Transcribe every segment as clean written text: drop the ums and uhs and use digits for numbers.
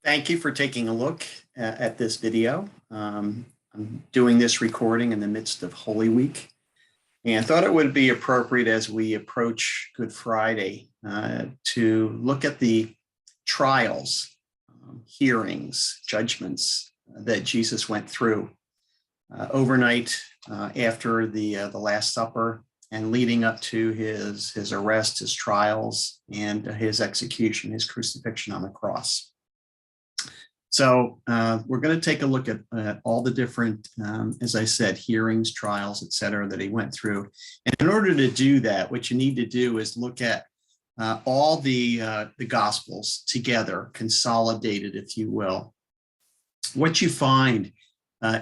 Thank you for taking a look at this video. I'm doing this recording in the midst of Holy Week and thought it would be appropriate as we approach Good Friday to look at the trials, hearings, judgments that Jesus went through overnight after the Last Supper and leading up to his arrest, his trials, and his execution, his crucifixion on the cross. So we're going to take a look at all the different, as I said, hearings, trials, et cetera, that he went through. And in order to do that, what you need to do is look at all the Gospels together, consolidated, if you will. What you find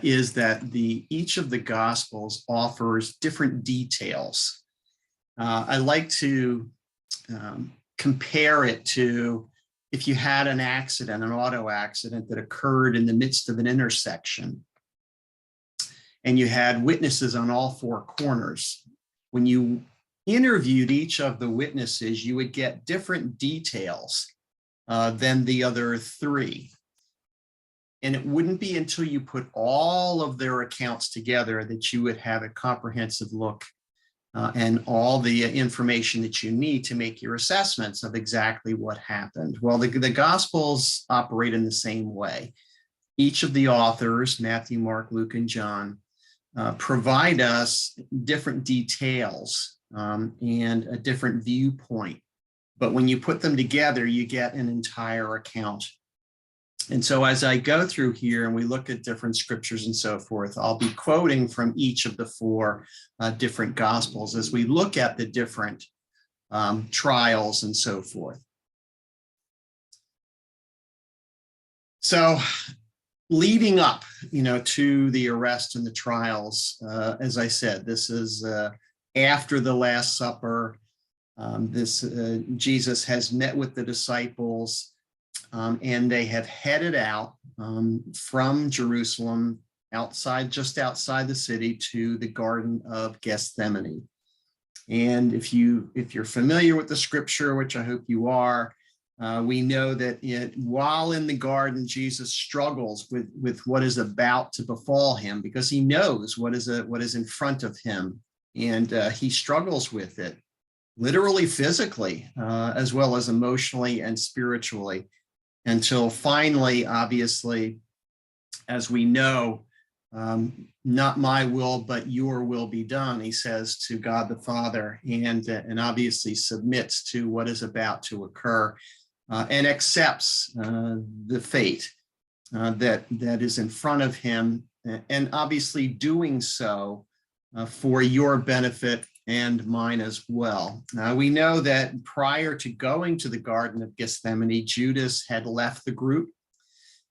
is that each of the Gospels offers different details. I like to compare it to if you had an accident, an auto accident that occurred in the midst of an intersection, and you had witnesses on all four corners. When you interviewed each of the witnesses, you would get different details than the other three. And it wouldn't be until you put all of their accounts together that you would have a comprehensive look and all the information that you need to make your assessments of exactly what happened. Well, the Gospels operate in the same way. Each of the authors, Matthew, Mark, Luke, and John, provide us different details and a different viewpoint. But when you put them together, you get an entire account. And so as I go through here and we look at different scriptures and so forth, I'll be quoting from each of the four different Gospels as we look at the different trials and so forth. So leading up, to the arrest and the trials, as I said, this is after the Last Supper. Jesus has met with the disciples. And they have headed out from Jerusalem, just outside the city, to the Garden of Gethsemane. And if you're familiar with the scripture, which I hope you are, we know that while in the garden, Jesus struggles with what is about to befall him because he knows what is in front of him, and he struggles with it, literally, physically, as well as emotionally and spiritually. Until finally, obviously, as we know, not my will, but your will be done, he says to God the Father, and obviously submits to what is about to occur and accepts the fate that is in front of him, and obviously doing so for your benefit and mine as well. We know that prior to going to the Garden of Gethsemane, Judas had left the group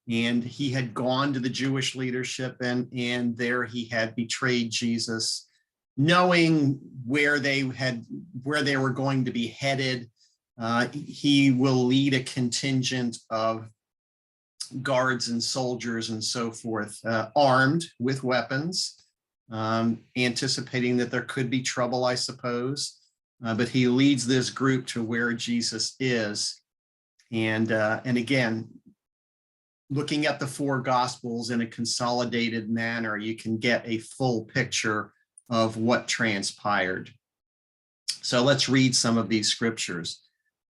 and he had gone to the Jewish leadership, and there he had betrayed Jesus, knowing where they were going to be headed. He will lead a contingent of guards and soldiers and so forth, armed with weapons, anticipating that there could be trouble, I suppose. But he leads this group to where Jesus is. And again, looking at the four Gospels in a consolidated manner, you can get a full picture of what transpired. So let's read some of these scriptures.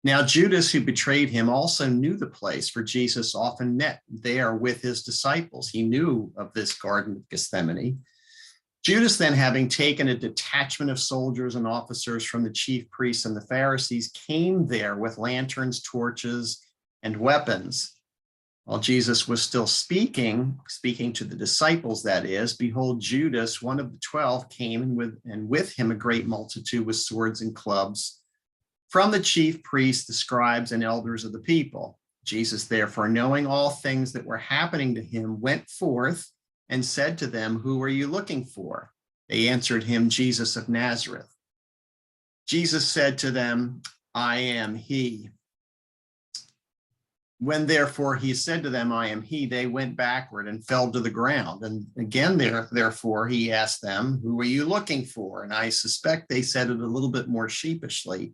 Now, Judas, who betrayed him, also knew the place, for Jesus often met there with his disciples. He knew of this Garden of Gethsemane. Judas then, having taken a detachment of soldiers and officers from the chief priests and the Pharisees, came there with lanterns, torches, and weapons. While Jesus was still speaking to the disciples, that is, behold, Judas, one of the 12, came, and with him a great multitude with swords and clubs from the chief priests, the scribes, and elders of the people. Jesus, therefore, knowing all things that were happening to him, went forth and said to them, "Who are you looking for?" They answered him, "Jesus of Nazareth." Jesus said to them, "I am he." When therefore he said to them, "I am he," they went backward and fell to the ground. And again, therefore he asked them, "Who are you looking for?" And I suspect they said it a little bit more sheepishly.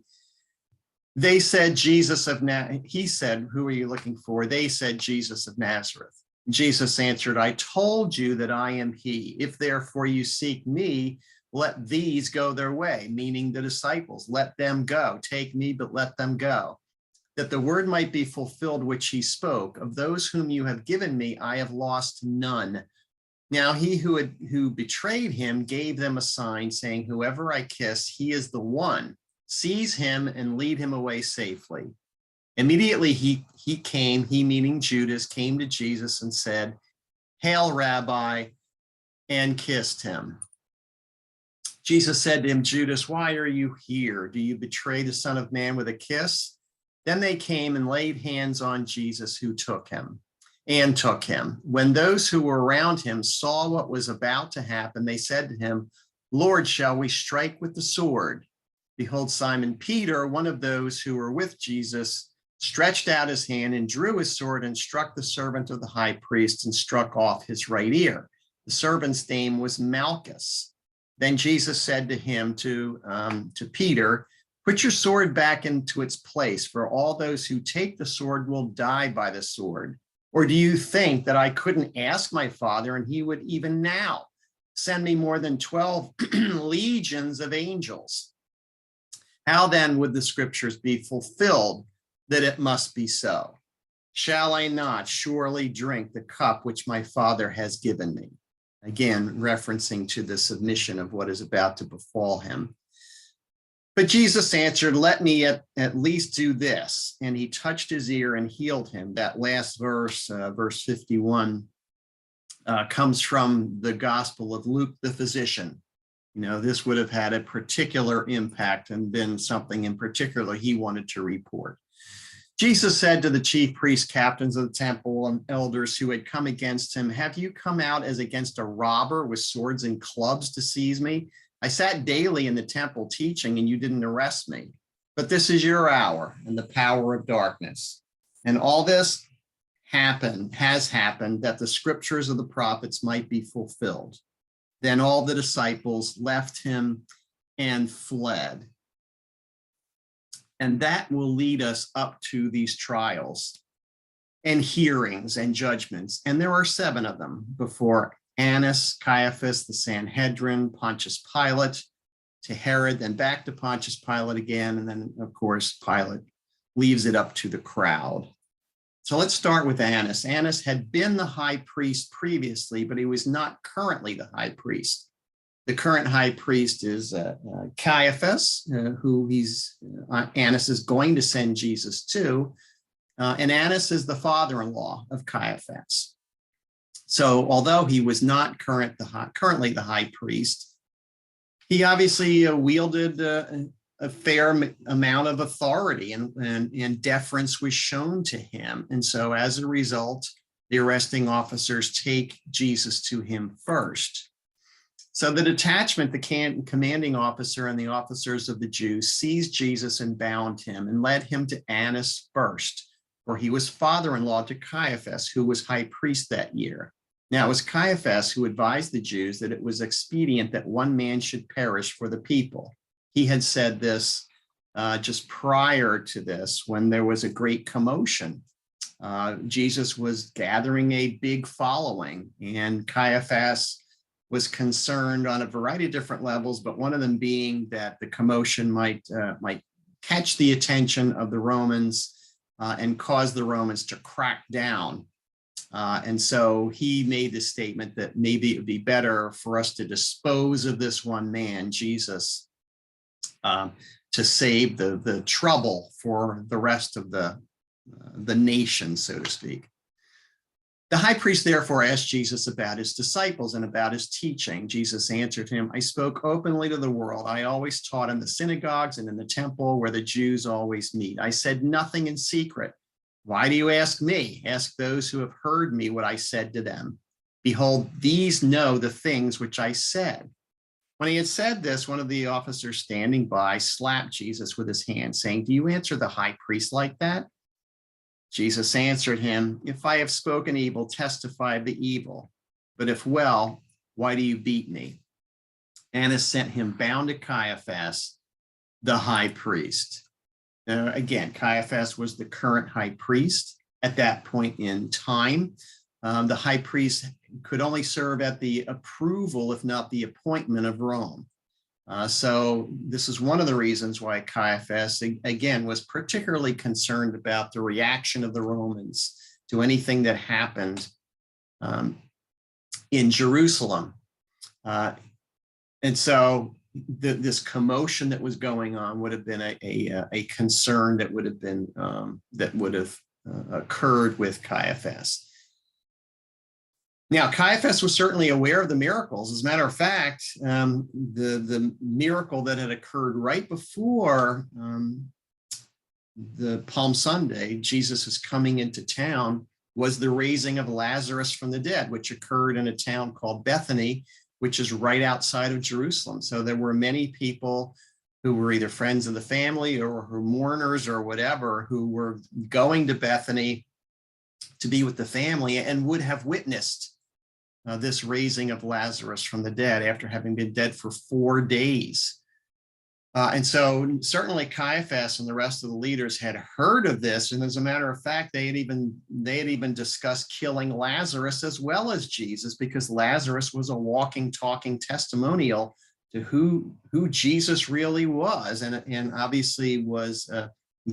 They said, Jesus of he said, who are you looking for? They said, Jesus of Nazareth. Jesus answered, I told you that I am he. If therefore you seek me, let these go their way, meaning the disciples. Let them go. Take me, but let them go. That the word might be fulfilled which he spoke. Of those whom you have given me, I have lost none. Now he who betrayed him gave them a sign, saying, whoever I kiss, he is the one. Seize him and lead him away safely. Immediately he came, he meaning Judas, came to Jesus and said, Hail, Rabbi, and kissed him. Jesus said to him, Judas, why are you here? Do you betray the Son of Man with a kiss? Then they came and laid hands on Jesus, who took him. When those who were around him saw what was about to happen, they said to him, Lord, shall we strike with the sword? Behold, Simon Peter, one of those who were with Jesus, stretched out his hand and drew his sword and struck the servant of the high priest and struck off his right ear. The servant's name was Malchus. Then Jesus said to him, to Peter, put your sword back into its place, for all those who take the sword will die by the sword. Or do you think that I couldn't ask my Father, and he would even now send me more than 12 legions of angels? How then would the scriptures be fulfilled that it must be so? Shall I not surely drink the cup which my Father has given me? Again, referencing to the submission of what is about to befall him. But Jesus answered, let me at least do this. And he touched his ear and healed him. That last verse, verse 51, comes from the Gospel of Luke the physician. You know, this would have had a particular impact and been something in particular he wanted to report. Jesus said to the chief priests, captains of the temple, and elders who had come against him, have you come out as against a robber with swords and clubs to seize me? I sat daily in the temple teaching, and you didn't arrest me. But this is your hour and the power of darkness. And all this has happened, that the scriptures of the prophets might be fulfilled. Then all the disciples left him and fled. And that will lead us up to these trials and hearings and judgments. And there are 7 of them before Annas, Caiaphas, the Sanhedrin, Pontius Pilate, to Herod, then back to Pontius Pilate again. And then, of course, Pilate leaves it up to the crowd. So let's start with Annas. Annas had been the high priest previously, but he was not currently the high priest. The current high priest is Caiaphas, who Annas is going to send Jesus to. And Annas is the father-in-law of Caiaphas. So although he was not currently the high priest, he obviously wielded a fair amount of authority, and deference was shown to him. And so as a result, the arresting officers take Jesus to him first. So the detachment, the commanding officer and the officers of the Jews seized Jesus and bound him and led him to Annas first, for he was father-in-law to Caiaphas, who was high priest that year. Now it was Caiaphas who advised the Jews that it was expedient that one man should perish for the people. He had said this just prior to this, when there was a great commotion. Jesus was gathering a big following, and Caiaphas was concerned on a variety of different levels, but one of them being that the commotion might catch the attention of the Romans and cause the Romans to crack down. And so he made the statement that maybe it would be better for us to dispose of this one man, Jesus, to save the trouble for the rest of the nation, so to speak. The high priest therefore asked Jesus about his disciples and about his teaching. Jesus answered him, I spoke openly to the world. I always taught in the synagogues and in the temple where the Jews always meet. I said nothing in secret. Why do you ask me? Ask those who have heard me what I said to them. Behold, these know the things which I said. When he had said this, one of the officers standing by slapped Jesus with his hand, saying, do you answer the high priest like that? Jesus answered him, if I have spoken evil, testify of the evil. But if well, why do you beat me? Annas sent him bound to Caiaphas, the high priest. Again, Caiaphas was the current high priest at that point in time. The high priest could only serve at the approval, if not the appointment of Rome. So this is one of the reasons why Caiaphas, again, was particularly concerned about the reaction of the Romans to anything that happened in Jerusalem. And so this commotion that was going on would have been a concern that would have occurred with Caiaphas. Now, Caiaphas was certainly aware of the miracles. As a matter of fact, the miracle that had occurred right before the Palm Sunday, Jesus is coming into town, was the raising of Lazarus from the dead, which occurred in a town called Bethany, which is right outside of Jerusalem. So there were many people who were either friends of the family or who mourners or whatever, who were going to Bethany to be with the family and would have witnessed this raising of Lazarus from the dead after having been dead for 4 days. And so certainly Caiaphas and the rest of the leaders had heard of this. And as a matter of fact, they had even discussed killing Lazarus as well as Jesus, because Lazarus was a walking, talking testimonial to who Jesus really was, and obviously was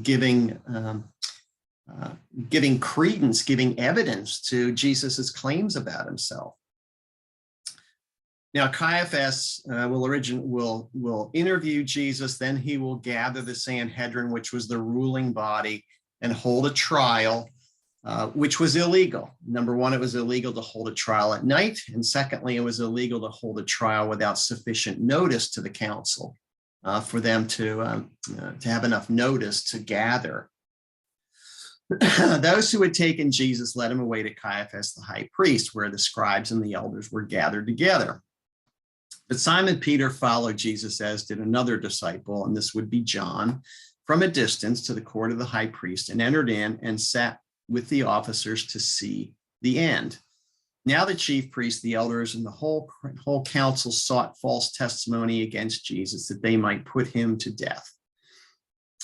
giving credence, giving evidence to Jesus's claims about himself. Now, Caiaphas will interview Jesus, then he will gather the Sanhedrin, which was the ruling body, and hold a trial, which was illegal. Number one, it was illegal to hold a trial at night. And secondly, it was illegal to hold a trial without sufficient notice to the council for them to have enough notice to gather. Those who had taken Jesus led him away to Caiaphas, the high priest, where the scribes and the elders were gathered together. But Simon Peter followed Jesus, as did another disciple, and this would be John, from a distance to the court of the high priest, and entered in and sat with the officers to see the end. Now the chief priests, the elders, and the whole council sought false testimony against Jesus, that they might put him to death.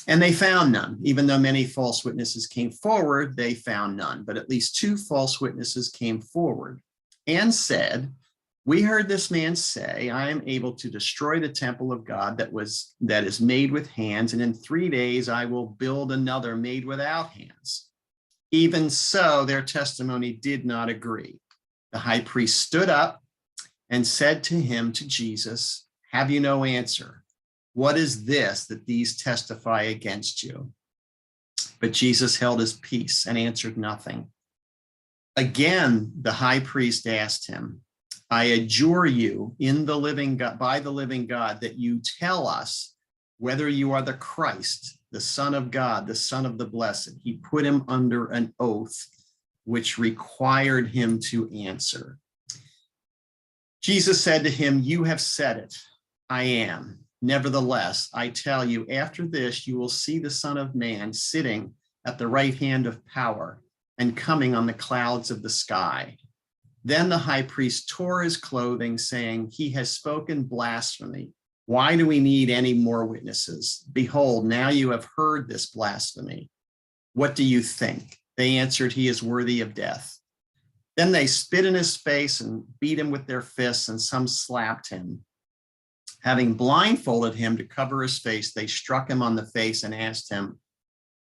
And they found none. Even though many false witnesses came forward, they found none. But at least 2 false witnesses came forward and said, "We heard this man say, I am able to destroy the temple of God that is made with hands, and in 3 days I will build another made without hands." Even so, their testimony did not agree. The high priest stood up and said to Jesus, "Have you no answer? What is this that these testify against you?" But Jesus held his peace and answered nothing. Again, the high priest asked him, "I adjure you by the living God, that you tell us whether you are the Christ, the Son of God, the Son of the Blessed." He put him under an oath, which required him to answer. Jesus said to him, "You have said it. I am. Nevertheless, I tell you, after this, you will see the Son of Man sitting at the right hand of power and coming on the clouds of the sky." Then the high priest tore his clothing, saying, "He has spoken blasphemy. Why do we need any more witnesses? Behold, now you have heard this blasphemy. What do you think?" They answered, "He is worthy of death." Then they spit in his face and beat him with their fists, and some slapped him. Having blindfolded him to cover his face, they struck him on the face and asked him,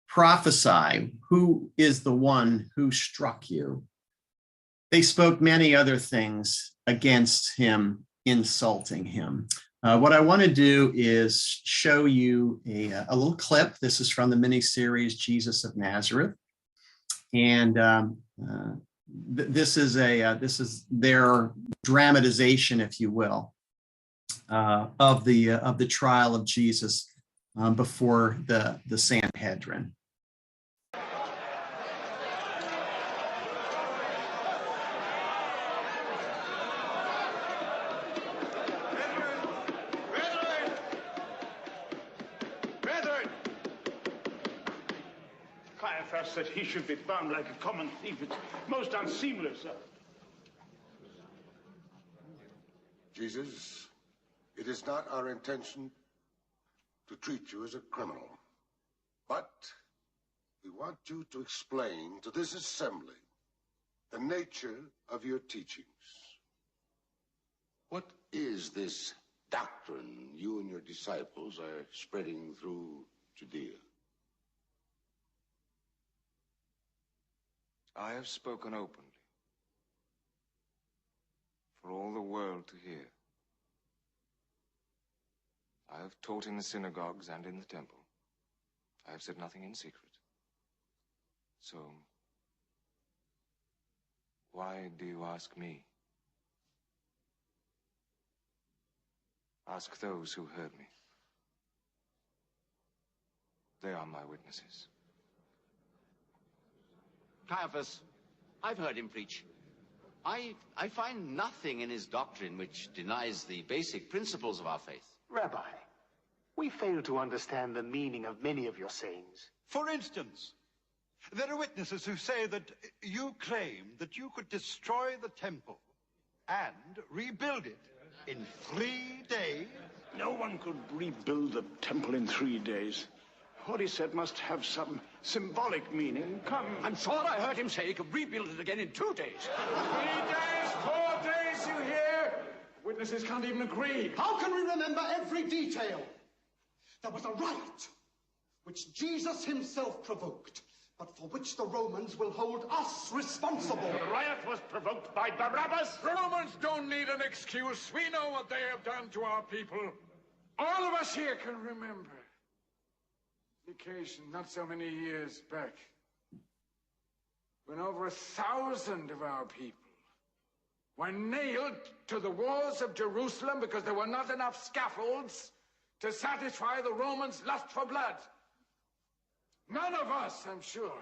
"Prophesy, who is the one who struck you?" They spoke many other things against him, insulting him. What I want to do is show you a little clip. This is from the miniseries Jesus of Nazareth, and this is their dramatization, if you will, of the trial of Jesus before the Sanhedrin. Caiaphas that he should be bound like a common thief. It's most unseemly, sir. Jesus, it is not our intention to treat you as a criminal. But we want you to explain to this assembly the nature of your teachings. What is this doctrine you and your disciples are spreading through Judea? I have spoken openly for all the world to hear. I have taught in the synagogues and in the temple. I have said nothing in secret. So, why do you ask me? Ask those who heard me. They are my witnesses. Caiaphas, I've heard him preach. I find nothing in his doctrine which denies the basic principles of our faith. Rabbi, we fail to understand the meaning of many of your sayings. For instance, there are witnesses who say that you claim that you could destroy the temple and rebuild it in 3 days. No one could rebuild the temple in 3 days. What he said must have some symbolic meaning. Come. I'm sure I heard him say he could rebuild it again in 2 days. 3 days, 4 days, you hear? Witnesses can't even agree. How can we remember every detail? There was a riot, which Jesus himself provoked, but for which the Romans will hold us responsible. The riot was provoked by Barabbas. Romans don't need an excuse. We know what they have done to our people. All of us here can remember the occasion not so many years back when over 1,000 of our people were nailed to the walls of Jerusalem because there were not enough scaffolds to satisfy the Romans' lust for blood. None of us, I'm sure,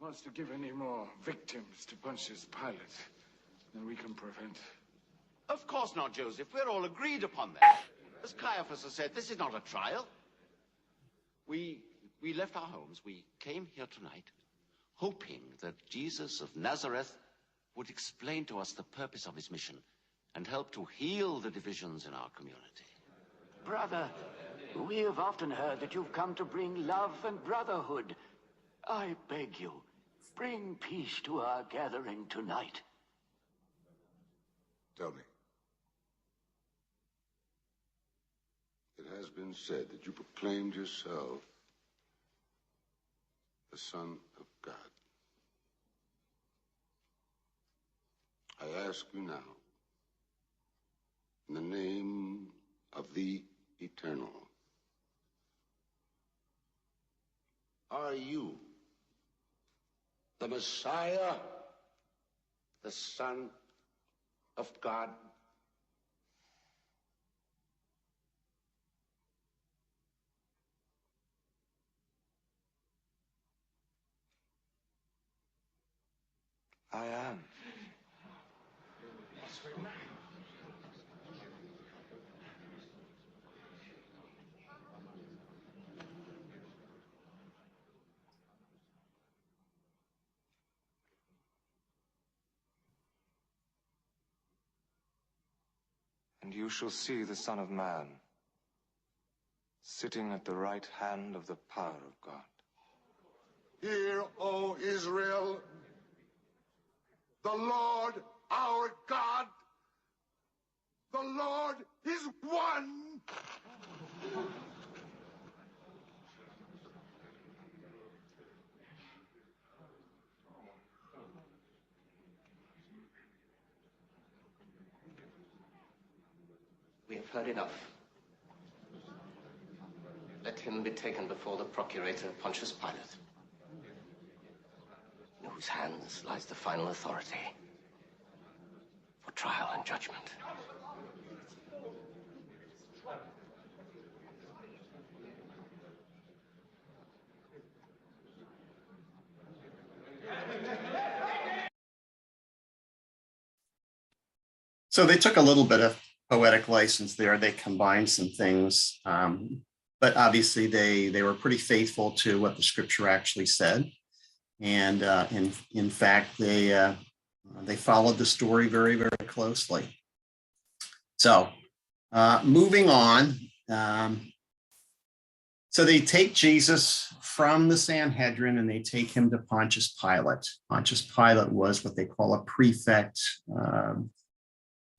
wants to give any more victims to Pontius Pilate than we can prevent. Of course not, Joseph. We're all agreed upon that. As Caiaphas has said, this is not a trial. We left our homes. We came here tonight hoping that Jesus of Nazareth would explain to us the purpose of his mission and help to heal the divisions in our community. Brother, we have often heard that you've come to bring love and brotherhood. I beg you, bring peace to our gathering tonight. Tell me. It has been said that you proclaimed yourself the Son of God. I ask you now, in the name of the Eternal, are you the Messiah, the Son of God? I am. And you shall see the Son of Man sitting at the right hand of the power of God. Hear, O Israel, the Lord our God, the Lord is one. We have heard enough. Let him be taken before the procurator Pontius Pilate, in whose hands lies the final authority for trial and judgment. So they took a little bit of poetic license there. They combined some things, but obviously they were pretty faithful to what the scripture actually said. And in fact, they followed the story very, very closely. So moving on. So they take Jesus from the Sanhedrin and they take him to Pontius Pilate. Pontius Pilate was what they call a prefect,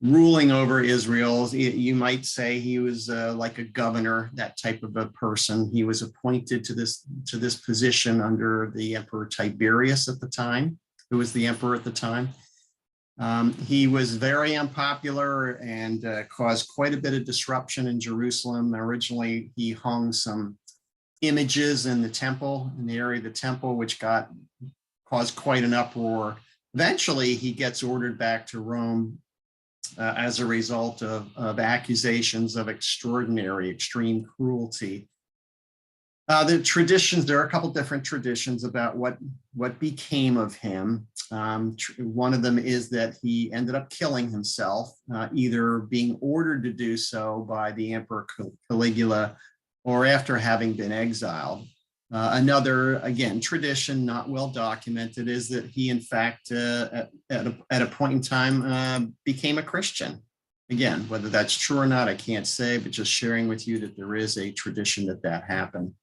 ruling over Israel. You might say he was like a governor, that type of a person. He was appointed to this position under the Emperor Tiberius at the time, who was the emperor at the time. He was very unpopular and caused quite a bit of disruption in Jerusalem. Originally, he hung some images in the temple, in the area of the temple, which caused quite an uproar. Eventually, he gets ordered back to Rome as a result of accusations of extreme cruelty. The traditions, there are a couple different traditions about what became of him. One of them is that he ended up killing himself, either being ordered to do so by the Emperor Caligula or after having been exiled. Another, again, tradition not well documented is that he, in fact, at a point in time, became a Christian. Again, whether that's true or not, I can't say, but just sharing with you that there is a tradition that happened.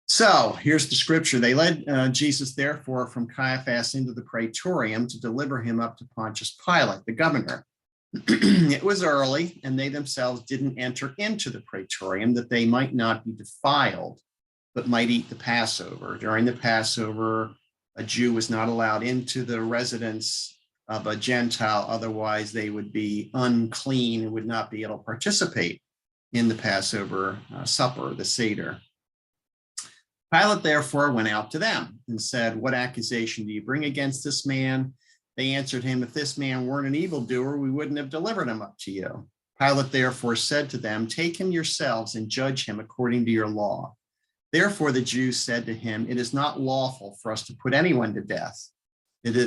So here's the scripture. They led Jesus, therefore, from Caiaphas into the praetorium to deliver him up to Pontius Pilate, the governor. It was early, and they themselves didn't enter into the praetorium, that they might not be defiled, but might eat the Passover. During the Passover, a Jew was not allowed into the residence of a Gentile, otherwise they would be unclean and would not be able to participate in the Passover supper, the Seder. Pilate therefore went out to them and said, "What accusation do you bring against this man?" They answered him, "If this man weren't an evildoer, we wouldn't have delivered him up to you." Pilate therefore said to them, "Take him yourselves and judge him according to your law." Therefore the Jews said to him, "It is not lawful for us to put anyone to death,"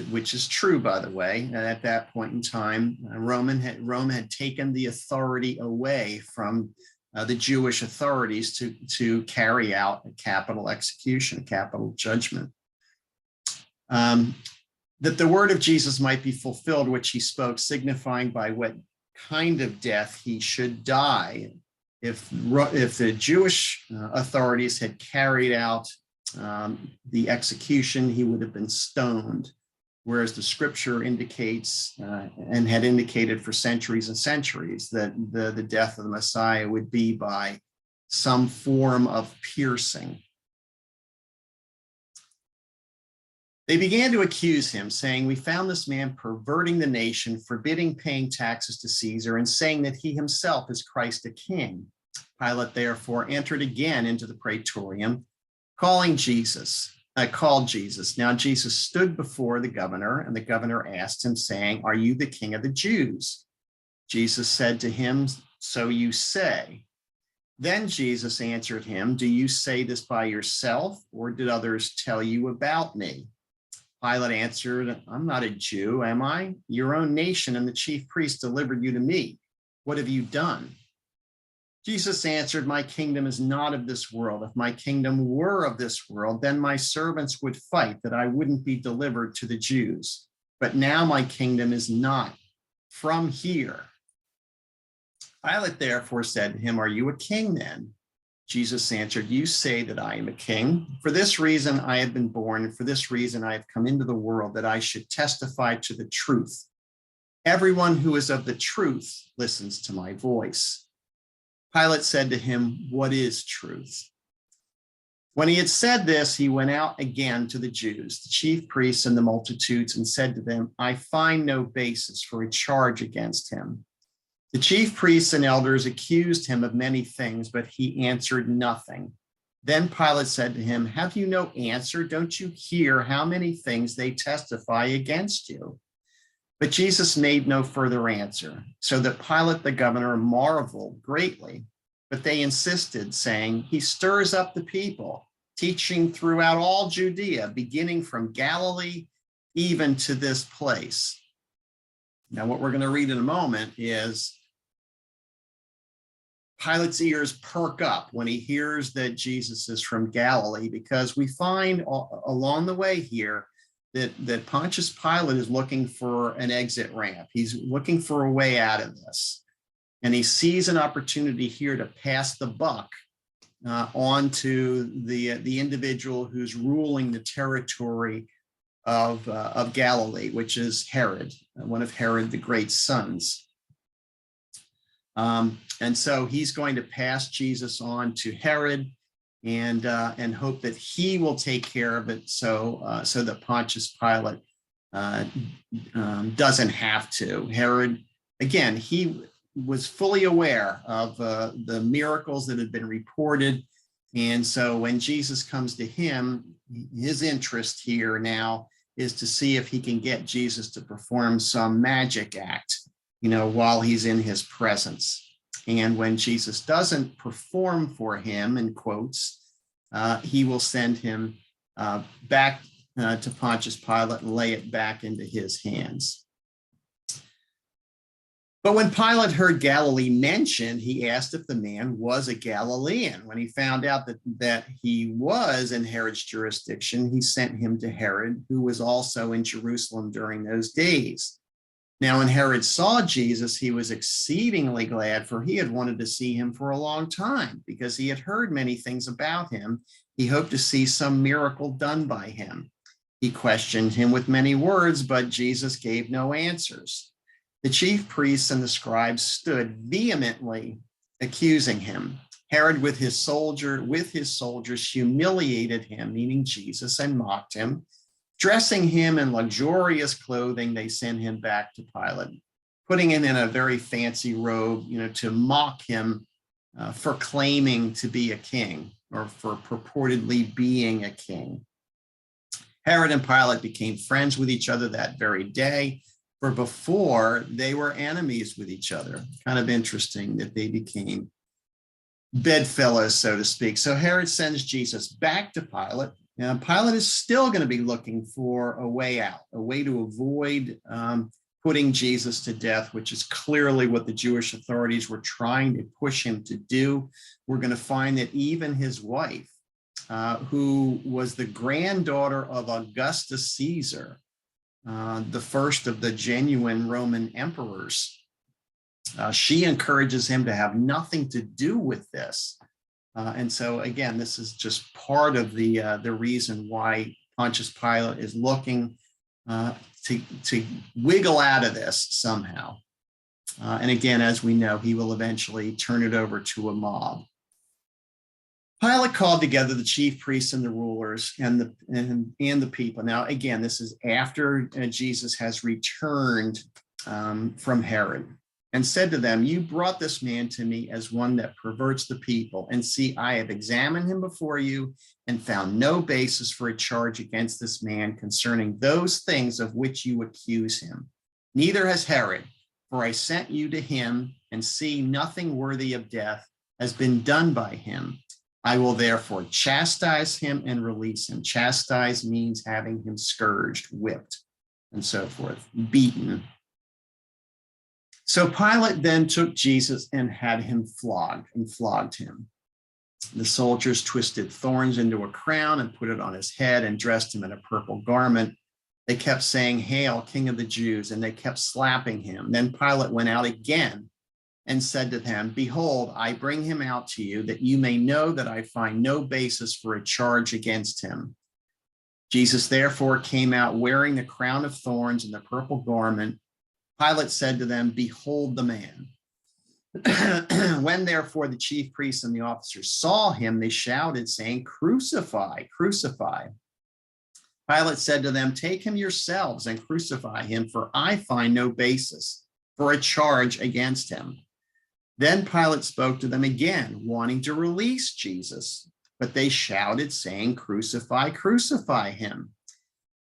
which is true, by the way. At that point in time, Rome had taken the authority away from the Jewish authorities to carry out a capital execution, capital judgment. That the word of Jesus might be fulfilled, which he spoke, signifying by what kind of death he should die. If the Jewish authorities had carried out the execution, he would have been stoned. Whereas the scripture indicates and had indicated for centuries and centuries that the death of the Messiah would be by some form of piercing. They began to accuse him, saying, "We found this man perverting the nation, forbidding paying taxes to Caesar, and saying that he himself is Christ a king." Pilate therefore entered again into the praetorium, called Jesus. Now Jesus stood before the governor, and the governor asked him, saying, "Are you the king of the Jews?" Jesus said to him, "So you say." Then Jesus answered him, "Do you say this by yourself, or did others tell you about me?" Pilate answered, "I'm not a Jew, am I? Your own nation and the chief priests delivered you to me. What have you done?" Jesus answered, "My kingdom is not of this world. If my kingdom were of this world, then my servants would fight that I wouldn't be delivered to the Jews. But now my kingdom is not from here." Pilate therefore said to him, "Are you a king then?" Jesus answered, "You say that I am a king. For this reason I have been born, and for this reason I have come into the world, that I should testify to the truth. Everyone who is of the truth listens to my voice." Pilate said to him, "What is truth?" When he had said this, he went out again to the Jews, the chief priests and the multitudes, and said to them, "I find no basis for a charge against him." The chief priests and elders accused him of many things, but he answered nothing. Then Pilate said to him, "Have you no answer? Don't you hear how many things they testify against you?" But Jesus made no further answer, so that Pilate the governor marveled greatly. But they insisted, saying, "He stirs up the people, teaching throughout all Judea, beginning from Galilee, even to this place." Now, what we're going to read in a moment is Pilate's ears perk up when he hears that Jesus is from Galilee, because we find along the way here that Pontius Pilate is looking for an exit ramp. He's looking for a way out of this. And he sees an opportunity here to pass the buck onto the individual who's ruling the territory of Galilee, which is Herod, one of Herod the Great's sons. And so he's going to pass Jesus on to Herod and hope that he will take care of it, so that Pontius Pilate doesn't have to. Herod, again, he was fully aware of the miracles that had been reported. And so when Jesus comes to him, his interest here now is to see if he can get Jesus to perform some magic act, while he's in his presence. And when Jesus doesn't perform for him, in quotes, he will send him back to Pontius Pilate and lay it back into his hands. But when Pilate heard Galilee mentioned, he asked if the man was a Galilean. When he found out that he was in Herod's jurisdiction, he sent him to Herod, who was also in Jerusalem during those days. Now, when Herod saw Jesus, he was exceedingly glad, for he had wanted to see him for a long time, because he had heard many things about him. He hoped to see some miracle done by him. He questioned him with many words, but Jesus gave no answers. The chief priests and the scribes stood vehemently accusing him. Herod with his soldiers humiliated him, meaning Jesus, and mocked him. Dressing him in luxurious clothing, they sent him back to Pilate, putting him in a very fancy robe, to mock him for claiming to be a king, or for purportedly being a king. Herod and Pilate became friends with each other that very day, for before they were enemies with each other. Kind of interesting that they became bedfellows, so to speak. So Herod sends Jesus back to Pilate. Now, Pilate is still going to be looking for a way out, a way to avoid putting Jesus to death, which is clearly what the Jewish authorities were trying to push him to do. We're going to find that even his wife, who was the granddaughter of Augustus Caesar, the first of the genuine Roman emperors, she encourages him to have nothing to do with this. And so, again, this is just part of the reason why Pontius Pilate is looking to wiggle out of this somehow. And again, as we know, he will eventually turn it over to a mob. Pilate called together the chief priests and the rulers and the people. Now, again, this is after Jesus has returned from Herod, and said to them, "You brought this man to me as one that perverts the people. And see, I have examined him before you and found no basis for a charge against this man concerning those things of which you accuse him. Neither has Herod, for I sent you to him, and see, nothing worthy of death has been done by him. I will therefore chastise him and release him." Chastise means having him scourged, whipped, and so forth, beaten. So Pilate then took Jesus and had him flogged him. The soldiers twisted thorns into a crown and put it on his head and dressed him in a purple garment. They kept saying, "Hail, King of the Jews," and they kept slapping him. Then Pilate went out again and said to them, "Behold, I bring him out to you, that you may know that I find no basis for a charge against him." Jesus therefore came out wearing the crown of thorns and the purple garment. Pilate said to them, "Behold the man." When therefore the chief priests and the officers saw him, they shouted, saying, "Crucify, crucify." Pilate said to them, "Take him yourselves and crucify him, for I find no basis for a charge against him." Then Pilate spoke to them again, wanting to release Jesus, but they shouted, saying, "Crucify, crucify him."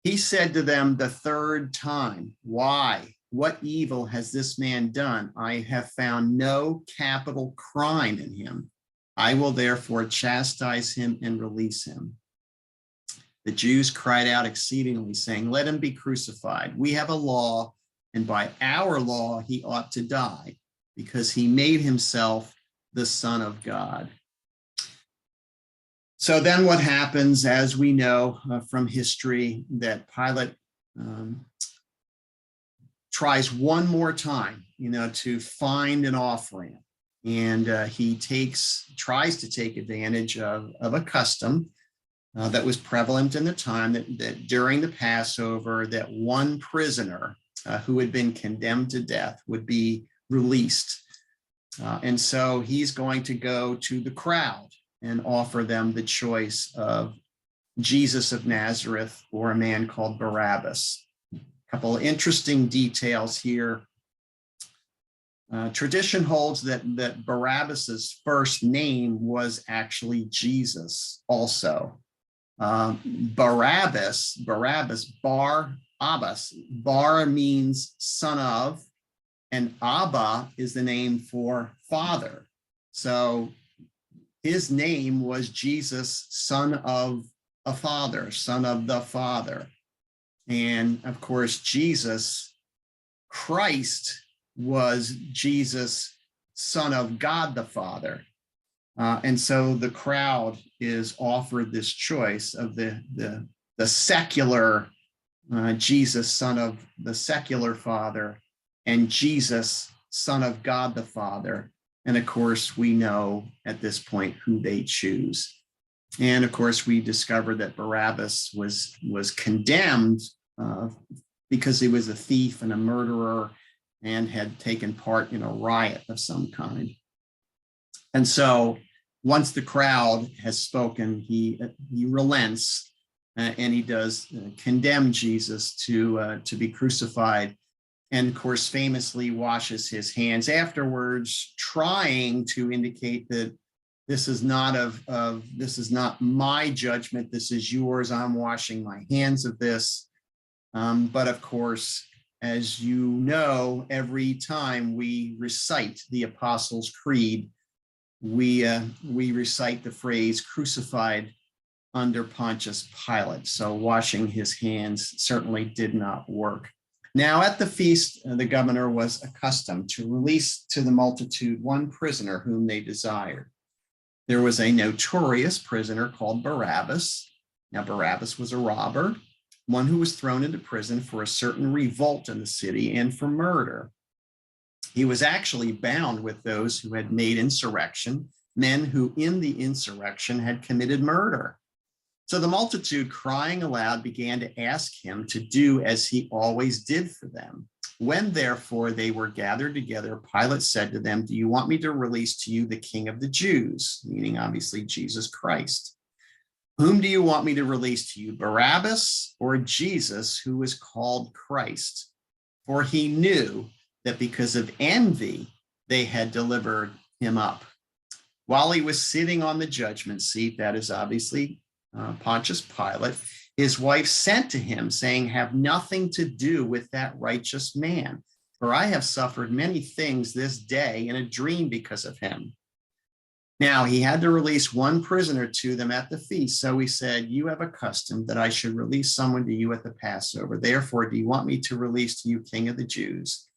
He said to them the third time, "Why? What evil has this man done? I have found no capital crime in him. I will therefore chastise him and release him." The Jews cried out exceedingly, saying, "Let him be crucified. We have a law, and by our law he ought to die, because he made himself the Son of God." So then what happens, as we know from history, that Pilate tries one more time, to find an offering. and he tries to take advantage of a custom that was prevalent in the time, that during the Passover, that one prisoner who had been condemned to death would be released. And so he's going to go to the crowd and offer them the choice of Jesus of Nazareth or a man called Barabbas. A couple of interesting details here. Tradition holds that Barabbas's first name was actually Jesus also. Barabbas, Bar Abbas. Bar means son of, and Abba is the name for father. So his name was Jesus, son of a father, son of the Father. And of course, Jesus, Christ, was Jesus, son of God the Father. And so the crowd is offered this choice of the secular Jesus, son of the secular Father, and Jesus, son of God the Father. And of course, we know at this point who they choose. And of course, we discover that Barabbas was condemned because he was a thief and a murderer and had taken part in a riot of some kind. And so once the crowd has spoken, he relents and he does condemn Jesus to be crucified. And of course, famously washes his hands afterwards, trying to indicate that this is not this is not my judgment, this is yours. I'm washing my hands of this. But of course, as you know, every time we recite the Apostles' Creed, we recite the phrase "crucified under Pontius Pilate." So washing his hands certainly did not work. Now at the feast, the governor was accustomed to release to the multitude one prisoner whom they desired. There was a notorious prisoner called Barabbas. Now Barabbas was a robber, one who was thrown into prison for a certain revolt in the city and for murder. He was actually bound with those who had made insurrection, men who in the insurrection had committed murder. So the multitude, crying aloud, began to ask him to do as he always did for them. When therefore they were gathered together, Pilate said to them, "Do you want me to release to you the King of the Jews?" Meaning obviously Jesus Christ. "Whom do you want me to release to you, Barabbas or Jesus, who is called Christ?" For he knew that because of envy, they had delivered him up. While he was sitting on the judgment seat, that is obviously Pontius Pilate, his wife sent to him saying, "Have nothing to do with that righteous man, for I have suffered many things this day in a dream because of him." Now he had to release one prisoner to them at the feast. So he said, "You have a custom that I should release someone to you at the Passover. Therefore, do you want me to release to you King of the Jews?"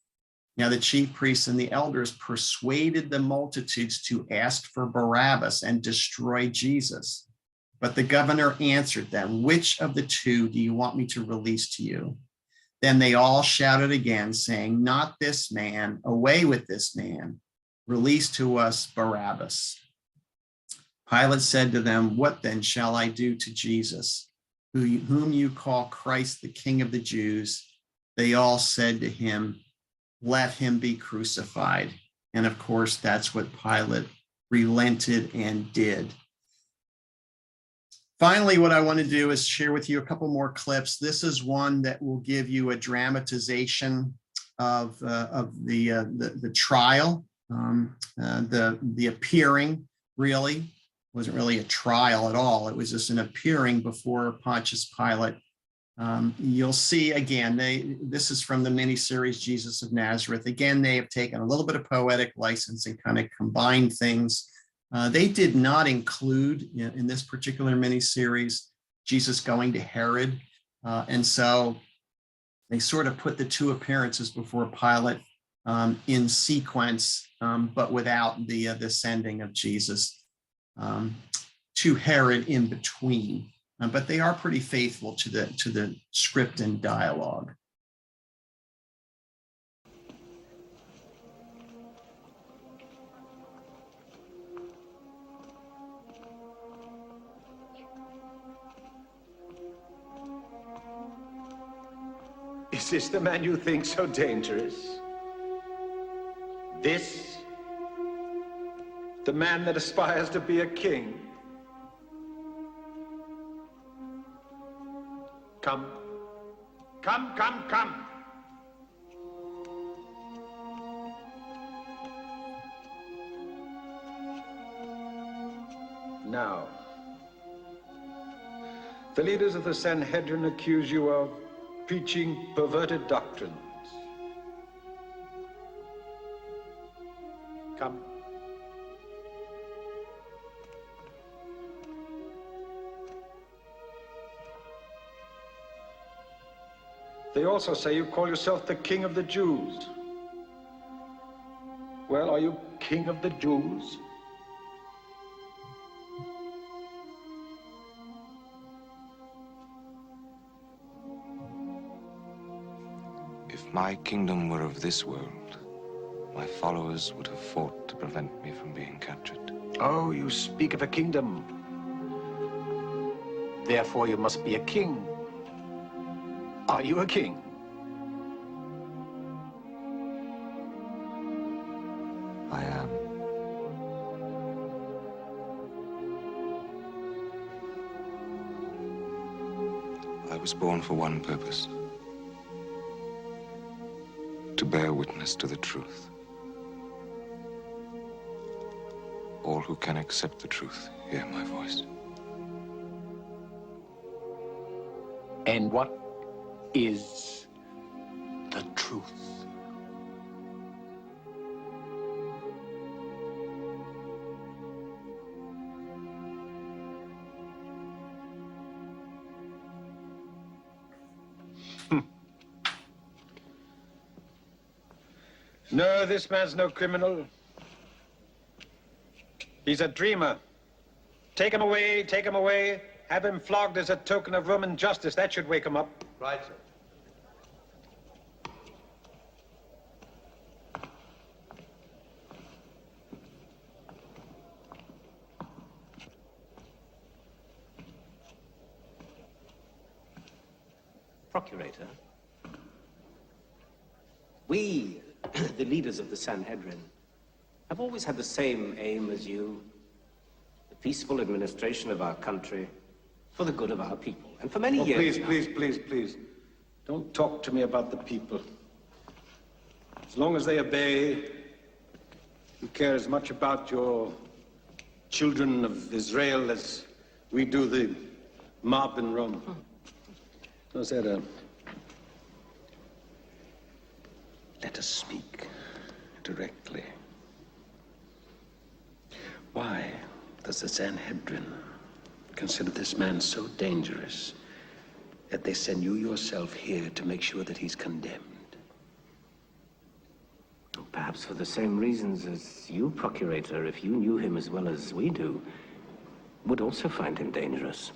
Now the chief priests and the elders persuaded the multitudes to ask for Barabbas and destroy Jesus. But the governor answered them, "Which of the two do you want me to release to you?" Then they all shouted again, saying, "Not this man, away with this man. Release to us Barabbas." Pilate said to them, "What then shall I do to Jesus, whom you call Christ, the King of the Jews?" They all said to him, "Let him be crucified." And of course, that's what Pilate relented and did. Finally, what I want to do is share with you a couple more clips. This is one that will give you a dramatization of the trial, the appearing. Really wasn't really a trial at all. It was just an appearing before Pontius Pilate. You'll see again. This is from the miniseries Jesus of Nazareth. Again, they have taken a little bit of poetic license and kind of combined things. They did not include in this particular miniseries Jesus going to Herod. And so they sort of put the two appearances before Pilate in sequence, but without the sending of Jesus to Herod in between. But they are pretty faithful to the script and dialogue. Is this the man you think so dangerous? This? The man that aspires to be a king? Come. Come, come, come. Now, the leaders of the Sanhedrin accuse you of preaching perverted doctrines. Come. They also say you call yourself the King of the Jews. Well, are you King of the Jews? If my kingdom were of this world, my followers would have fought to prevent me from being captured. Oh, you speak of a kingdom. Therefore, you must be a king. Are you a king? I am. I was born for one purpose. To bear witness to the truth. All who can accept the truth hear my voice. And what is the truth? No, this man's no criminal. He's a dreamer. Take him away, take him away. Have him flogged as a token of Roman justice. That should wake him up. Right, sir. Procurator, we, the leaders of the Sanhedrin, have always had the same aim as you, the peaceful administration of our country for the good of our people. And for many years Please. Don't talk to me about the people. As long as they obey, you care as much about your children of Israel as we do the mob in Rome. Was that Let us speak directly. Why does the Sanhedrin consider this man so dangerous that they send you yourself here to make sure that he's condemned? perhaps for the same reasons as you, Procurator, if you knew him as well as we do, would also find him dangerous.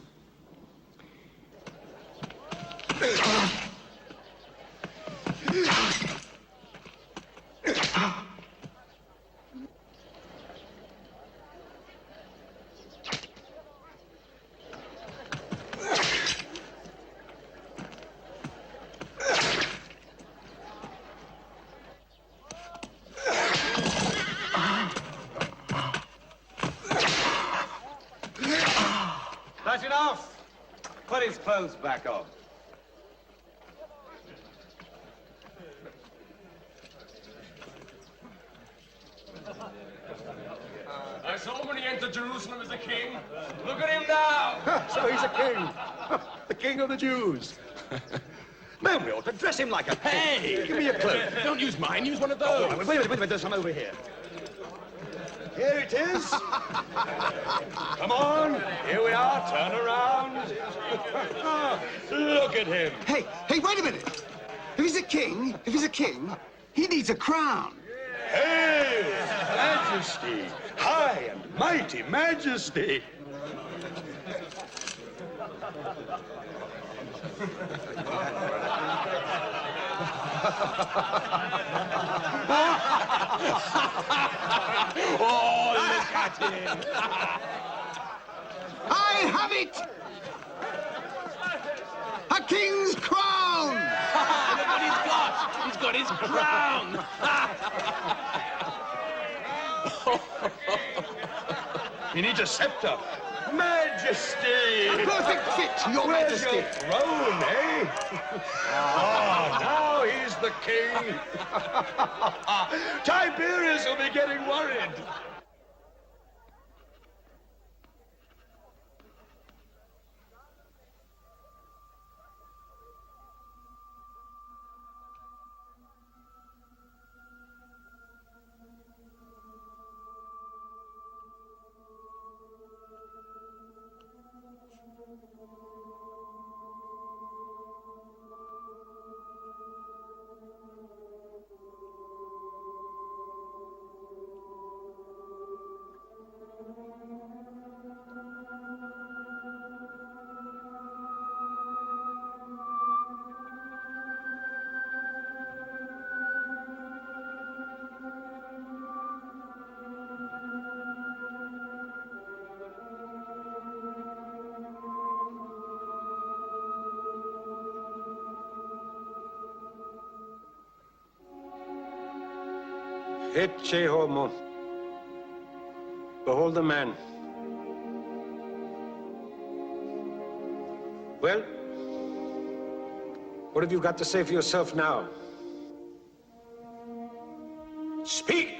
That's enough. Put his clothes back on. I saw when he entered Jerusalem as a king. Look at him now. So he's a king. The king of the Jews. Man, we ought to dress him like a king. Hey! Give me a cloak. Don't use mine. Use one of those. Oh, wait a minute. There's some over here. Here it is. Come on. Here we are. Turn around. Look at him. Hey, wait a minute. If he's a king, he needs a crown. Hail, Majesty. High and mighty Majesty. Oh, look at him. I have it! A king's crown! Look at his on his crown! He needs a scepter. Majesty! Perfect fit, Your Where's Majesty. your throne, eh? Ah, now he's the king. Tiberius will be getting worried. Ecce homo. Behold the man. Well, what have you got to say for yourself now? Speak!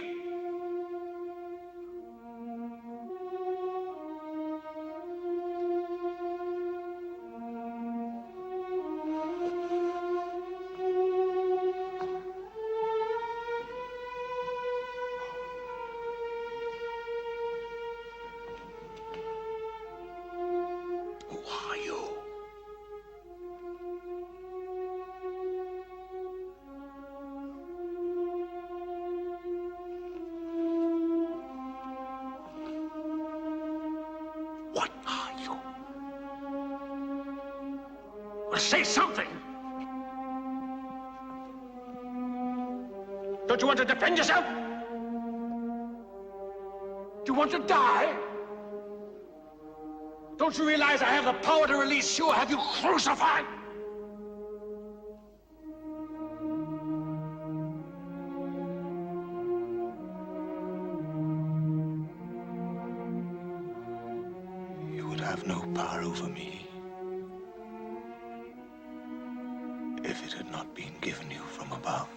Say something! Don't you want to defend yourself? Do you want to die? Don't you realize I have the power to release you or have you crucified? You would have no power over me if it had not been given you from above.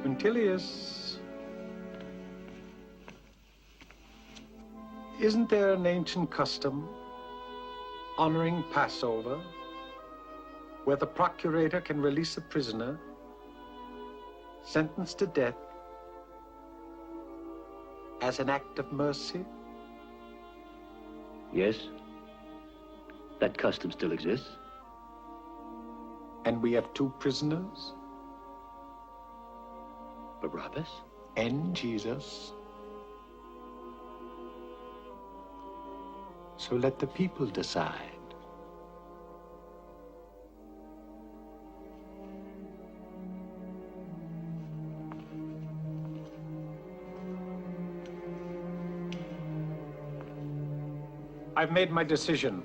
Quintilius, isn't there an ancient custom honoring Passover where the procurator can release a prisoner sentenced to death as an act of mercy? Yes, that custom still exists. And we have two prisoners? Barabbas? And Jesus. So let the people decide. I've made my decision.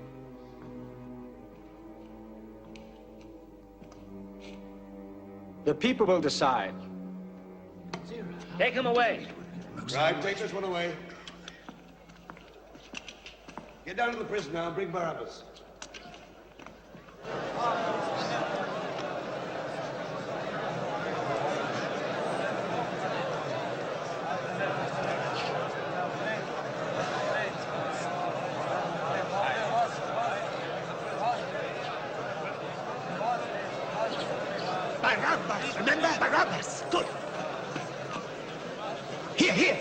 The people will decide. Take him away. Right, take this one away. Get down to the prison now and bring Barabbas. Barabbas, remember? Barabbas. Good. Here.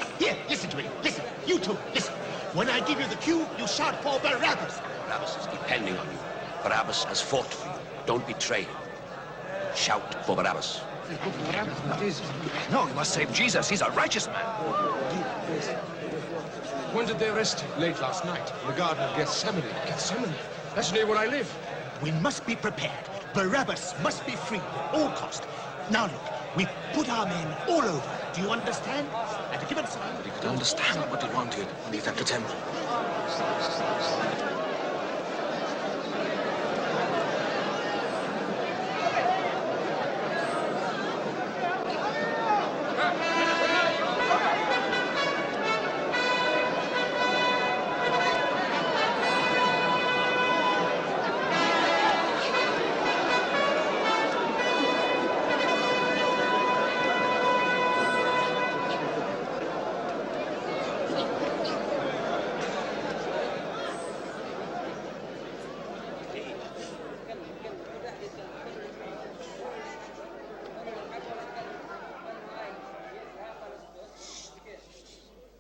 Listen to me. Listen. You two, listen. When I give you the cue, you shout for Barabbas. Barabbas is depending on you. Barabbas has fought for you. Don't betray him. Shout for Barabbas. No, you must save Jesus. He's a righteous man. When did they arrest him? Late last night, in the Garden of Gethsemane. Gethsemane? That's near where I live. We must be prepared. Barabbas must be freed at all cost. Now look, we put our men all over. Do you understand? At a given sign... But he could understand what he wanted when he left the temple.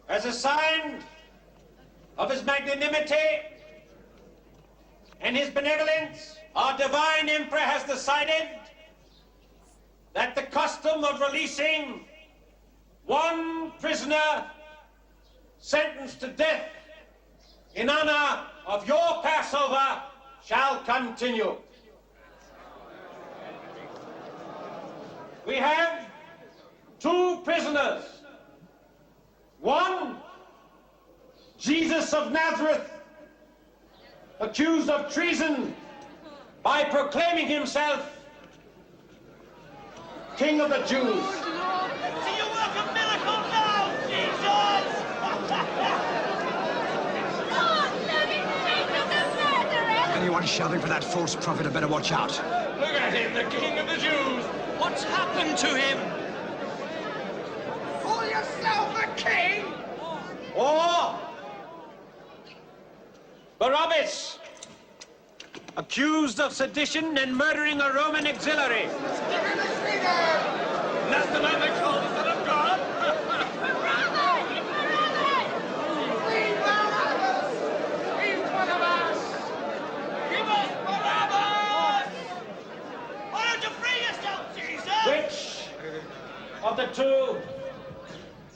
As a sign of his magnanimity and his benevolence, our divine emperor has decided that the custom of releasing one prisoner sentenced to death in honor of your Passover shall continue. We have two prisoners. One, Jesus of Nazareth, accused of treason by proclaiming himself King of the Jews. Do you work a miracle now, Jesus? Anyone shouting for that false prophet had better watch out. Look at him, the King of the Jews. What's happened to him? Call yourself a king? Or Barabbas, accused of sedition and murdering a Roman auxiliary. That's the man they call the Son of God? Free Barabbas! Free Barabbas! Give us Barabbas! Why don't you free yourself, Jesus? Which of the two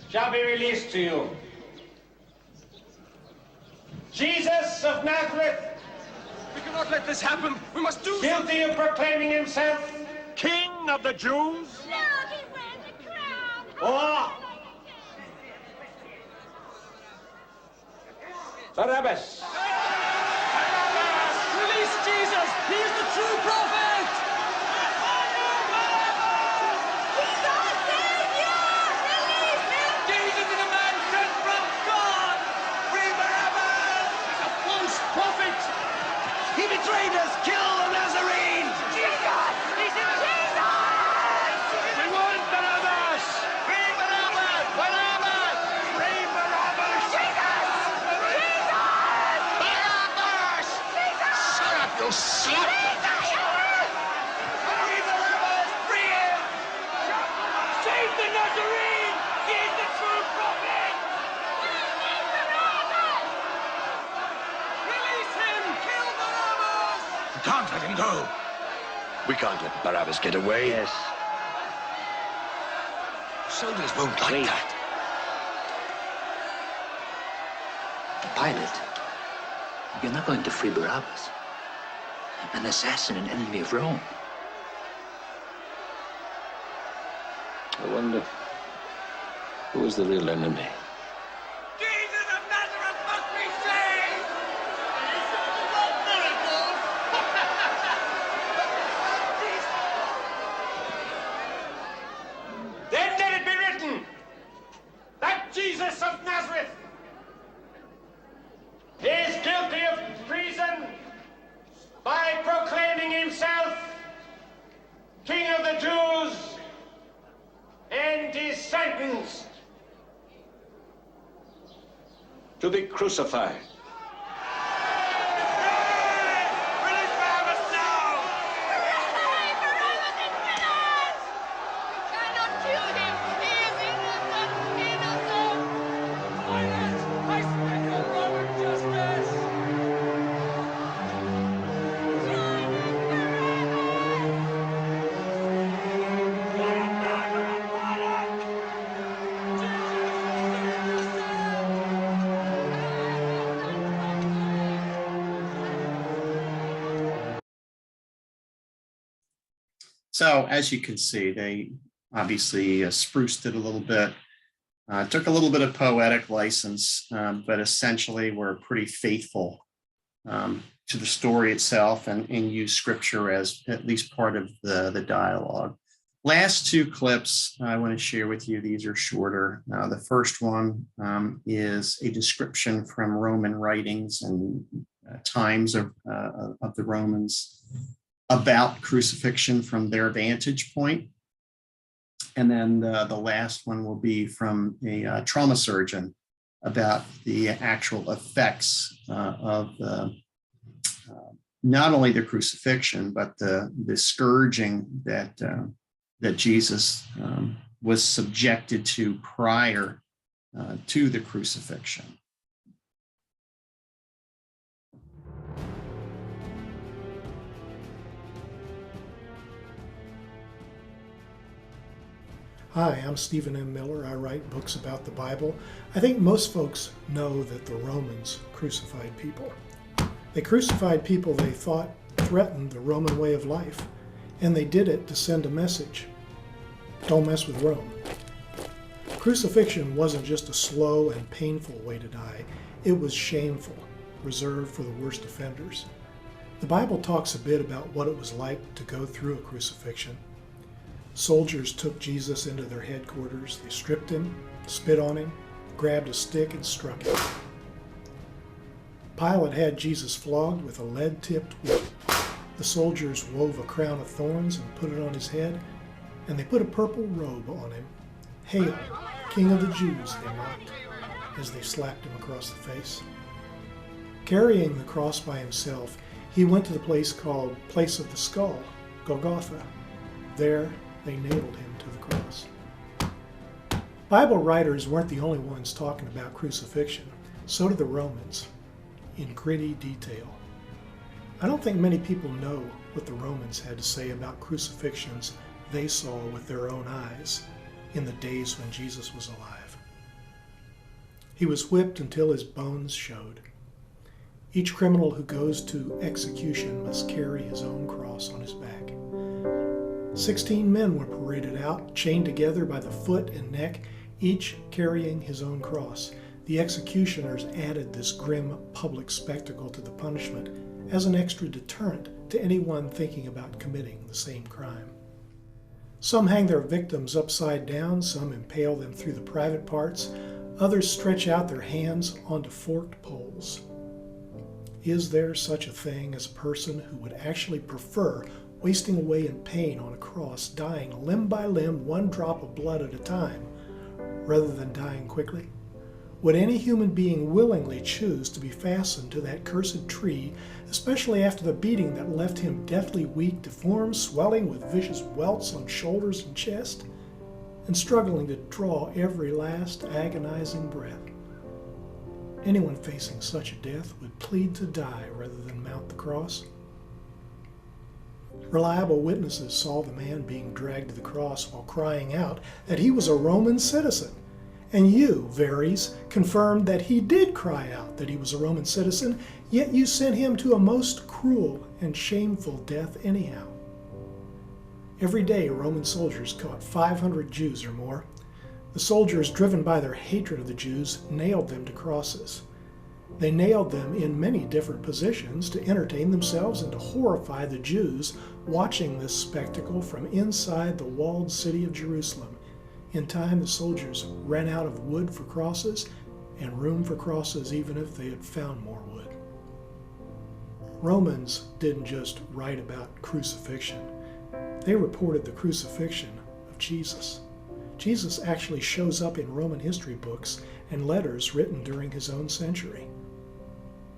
shall be released to you? Jesus of Nazareth, We cannot let this happen. We must do guilty of proclaiming himself King of the Jews? or Barabbas. Release Jesus! He is the true prophet! Jesus is a man sent from God! Free Barabbas! He's a false prophet! He betrayed us! Kill the Nazarene! Jesus! He's in Jesus! We want Barabbas! Free Barabbas! Barabbas! Free Barabbas! Jesus! Jesus! Barabbas! Jesus! Shut up, you slut! Free Barabbas! Free him! Save the Nazarene! He is the true prophet! Release him! Kill Barabbas! You can't let him go. We can't let Barabbas get away. Yes. Soldiers won't like that. Pilate, you're not going to free Barabbas. An assassin, an enemy of Rome. I wonder who is the real enemy. Jesus of Nazareth must be saved! You certainly want miracles! Then let it be written that Jesus of Nazareth is guilty of treason by proclaiming himself King of the Jews and is sentenced to be crucified. Release Barabbas now! Cannot kill him! He is innocent! Innocent! Silence! I swear your Roman justice! So as you can see, they obviously spruced it a little bit, took a little bit of poetic license, but essentially were pretty faithful to the story itself and use scripture as at least part of the dialogue. Last two clips I want to share with you. These are shorter. The first one is a description from Roman writings and times of the Romans about crucifixion from their vantage point. And then the last one will be from a trauma surgeon about the actual effects of not only the crucifixion, but the scourging that Jesus was subjected to prior to the crucifixion. Hi, I'm Stephen M. Miller. I write books about the Bible. I think most folks know that the Romans crucified people. They crucified people they thought threatened the Roman way of life, and they did it to send a message. Don't mess with Rome. Crucifixion wasn't just a slow and painful way to die. It was shameful, reserved for the worst offenders. The Bible talks a bit about what it was like to go through a crucifixion. Soldiers took Jesus into their headquarters. They stripped him, spit on him, grabbed a stick and struck him. Pilate had Jesus flogged with a lead-tipped whip. The soldiers wove a crown of thorns and put it on his head, and they put a purple robe on him. "Hail, King of the Jews," they mocked as they slapped him across the face. Carrying the cross by himself, he went to the place called Place of the Skull, Golgotha. There, they nailed him to the cross. Bible writers weren't the only ones talking about crucifixion. So did the Romans, in gritty detail. I don't think many people know what the Romans had to say about crucifixions they saw with their own eyes in the days when Jesus was alive. He was whipped until his bones showed. Each criminal who goes to execution must carry his own cross on his back. 16 men were paraded out, chained together by the foot and neck, each carrying his own cross. The executioners added this grim public spectacle to the punishment as an extra deterrent to anyone thinking about committing the same crime. Some hang their victims upside down, some impale them through the private parts, others stretch out their hands onto forked poles. Is there such a thing as a person who would actually prefer wasting away in pain on a cross, dying limb by limb, one drop of blood at a time, rather than dying quickly? Would any human being willingly choose to be fastened to that cursed tree, especially after the beating that left him deathly weak, deformed, swelling with vicious welts on shoulders and chest, and struggling to draw every last agonizing breath? Anyone facing such a death would plead to die rather than mount the cross. Reliable witnesses saw the man being dragged to the cross while crying out that he was a Roman citizen. And you, Verres, confirmed that he did cry out that he was a Roman citizen, yet you sent him to a most cruel and shameful death anyhow. Every day, Roman soldiers caught 500 Jews or more. The soldiers, driven by their hatred of the Jews, nailed them to crosses. They nailed them in many different positions to entertain themselves and to horrify the Jews watching this spectacle from inside the walled city of Jerusalem. In time, the soldiers ran out of wood for crosses and room for crosses even if they had found more wood. Romans didn't just write about crucifixion. They reported the crucifixion of Jesus. Jesus actually shows up in Roman history books and letters written during his own century.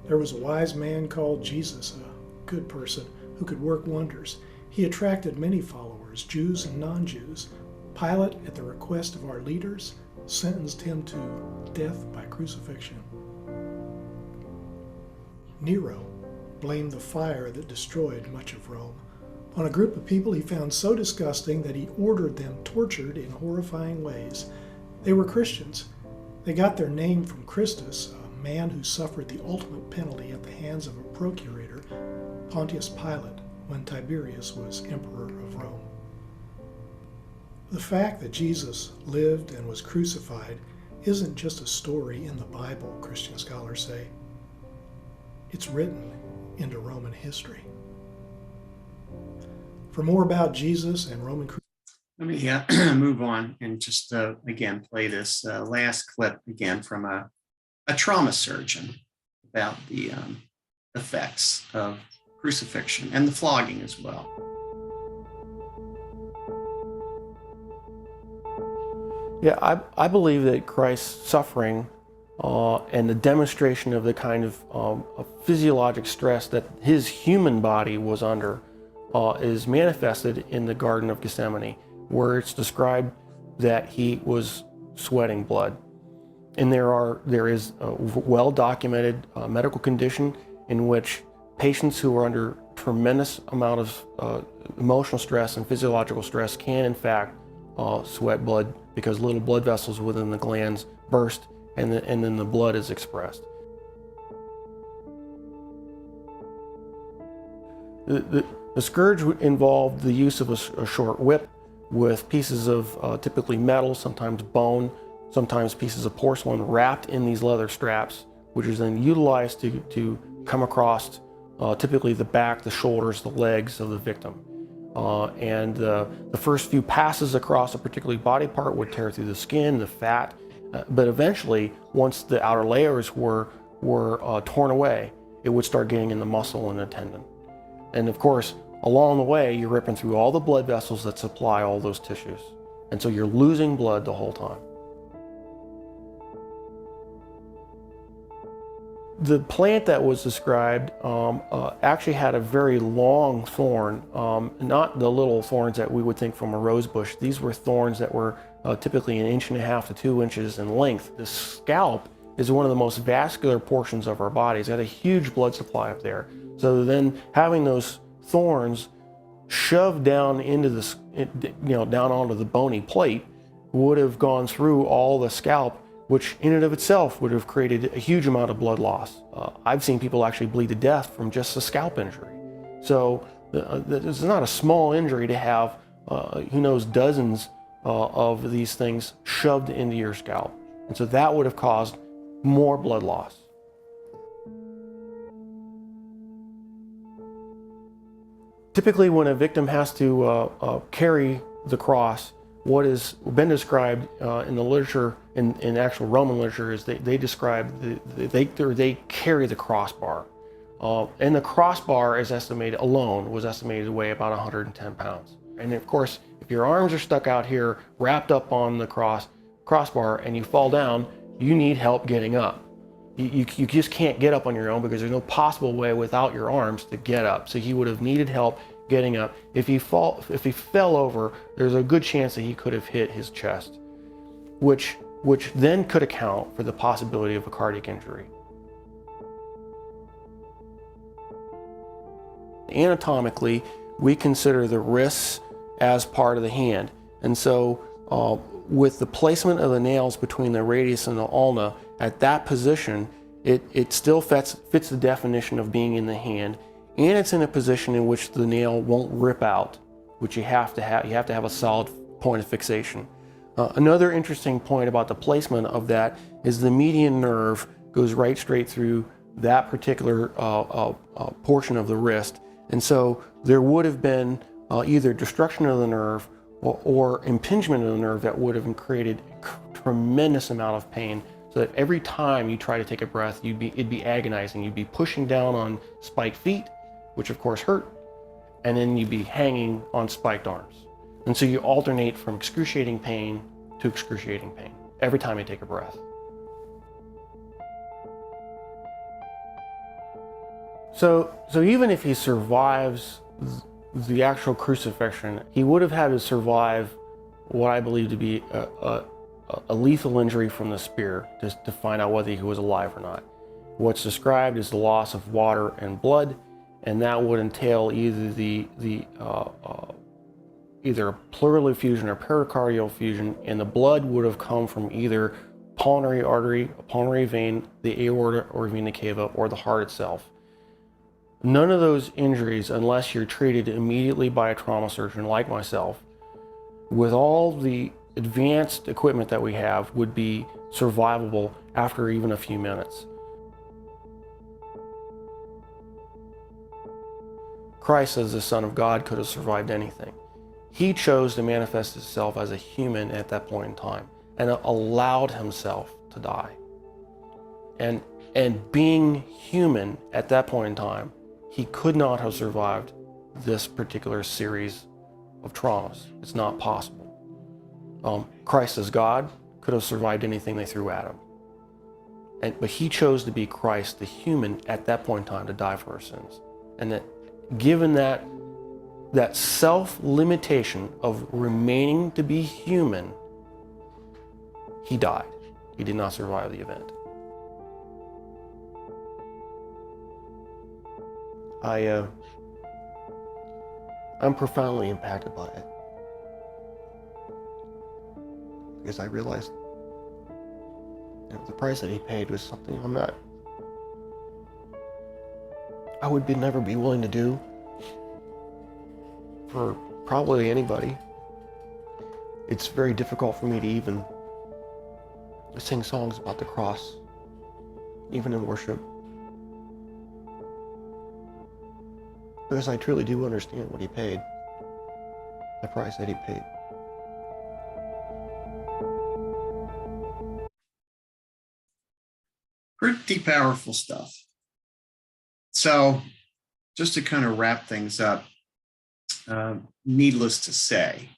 There was a wise man called Jesus, a good person who could work wonders. He attracted many followers, Jews and non-Jews. Pilate, at the request of our leaders, sentenced him to death by crucifixion. Nero blamed the fire that destroyed much of Rome on a group of people he found so disgusting that he ordered them tortured in horrifying ways. They were Christians. They got their name from Christus, a man who suffered the ultimate penalty at the hands of a procurator, Pontius Pilate, when Tiberius was emperor of Rome. The fact that Jesus lived and was crucified isn't just a story in the Bible, Christian scholars say. It's written into Roman history. For more about Jesus and Roman crucifixion, let me move on and just again play this last clip again from a trauma surgeon about the effects of crucifixion and the flogging as well. Yeah, I believe that Christ's suffering and the demonstration of the kind of physiologic stress that his human body was under is manifested in the Garden of Gethsemane, where it's described that he was sweating blood. And there is a well-documented medical condition in which patients who are under tremendous amount of emotional stress and physiological stress can in fact sweat blood, because little blood vessels within the glands burst and then the blood is expressed. The scourge involved the use of a short whip with pieces of typically metal, sometimes bone, sometimes pieces of porcelain wrapped in these leather straps, which is then utilized to come across typically the back, the shoulders, the legs of the victim. And the first few passes across a particular body part would tear through the skin, the fat, but eventually, once the outer layers were torn away, it would start getting in the muscle and the tendon. And of course, along the way, you're ripping through all the blood vessels that supply all those tissues. And so you're losing blood the whole time. The plant that was described actually had a very long thorn, not the little thorns that we would think from a rose bush. These were thorns that were typically 1.5 to 2 inches in length. The scalp is one of the most vascular portions of our bodies. It had a huge blood supply up there. So then having those thorns shoved down into the, down onto the bony plate would have gone through all the scalp, which in and of itself would have created a huge amount of blood loss. I've seen people actually bleed to death from just a scalp injury. So this is not a small injury to have, who knows, dozens of these things shoved into your scalp. And so that would have caused more blood loss. Typically when a victim has to carry the cross, what has been described in the literature, in actual Roman literature, is they describe, they carry the crossbar. And the crossbar is estimated, alone, was estimated to weigh about 110 pounds. And of course, if your arms are stuck out here, wrapped up on the crossbar, and you fall down, you need help getting up. You just can't get up on your own, because there's no possible way without your arms to get up. So he would have needed help getting up. If he fell over, there's a good chance that he could have hit his chest, which then could account for the possibility of a cardiac injury. Anatomically, we consider the wrists as part of the hand. And so with the placement of the nails between the radius and the ulna, at that position, it still fits the definition of being in the hand, and it's in a position in which the nail won't rip out, which you have to have a solid point of fixation. Another interesting point about the placement of that is the median nerve goes right straight through that particular portion of the wrist. And so there would have been either destruction of the nerve or impingement of the nerve that would have created a tremendous amount of pain, so that every time you try to take a breath, it'd be agonizing. You'd be pushing down on spiked feet, which of course hurt, and then you'd be hanging on spiked arms. And so you alternate from excruciating pain to excruciating pain every time you take a breath. So even if he survives the actual crucifixion, he would have had to survive what I believe to be a lethal injury from the spear to find out whether he was alive or not. What's described is the loss of water and blood, and that would entail either either pleural effusion or pericardial effusion, and the blood would have come from either pulmonary artery, a pulmonary vein, the aorta or vena cava, or the heart itself. None of those injuries, unless you're treated immediately by a trauma surgeon like myself, with all the advanced equipment that we have, would be survivable after even a few minutes. Christ, as the Son of God, could have survived anything. He chose to manifest himself as a human at that point in time and allowed himself to die. And being human at that point in time, he could not have survived this particular series of traumas. It's not possible. Christ as God could have survived anything they threw at him. But he chose to be Christ, the human, at that point in time to die for our sins. And that given that self-limitation of remaining to be human, he died. He did not survive the event. I'm profoundly impacted by it, because I realized the price that he paid was something I would never be willing to do for probably anybody. It's very difficult for me to even sing songs about the cross, even in worship, because I truly do understand what he paid, the price that he paid. Pretty powerful stuff. So just to kind of wrap things up, needless to say,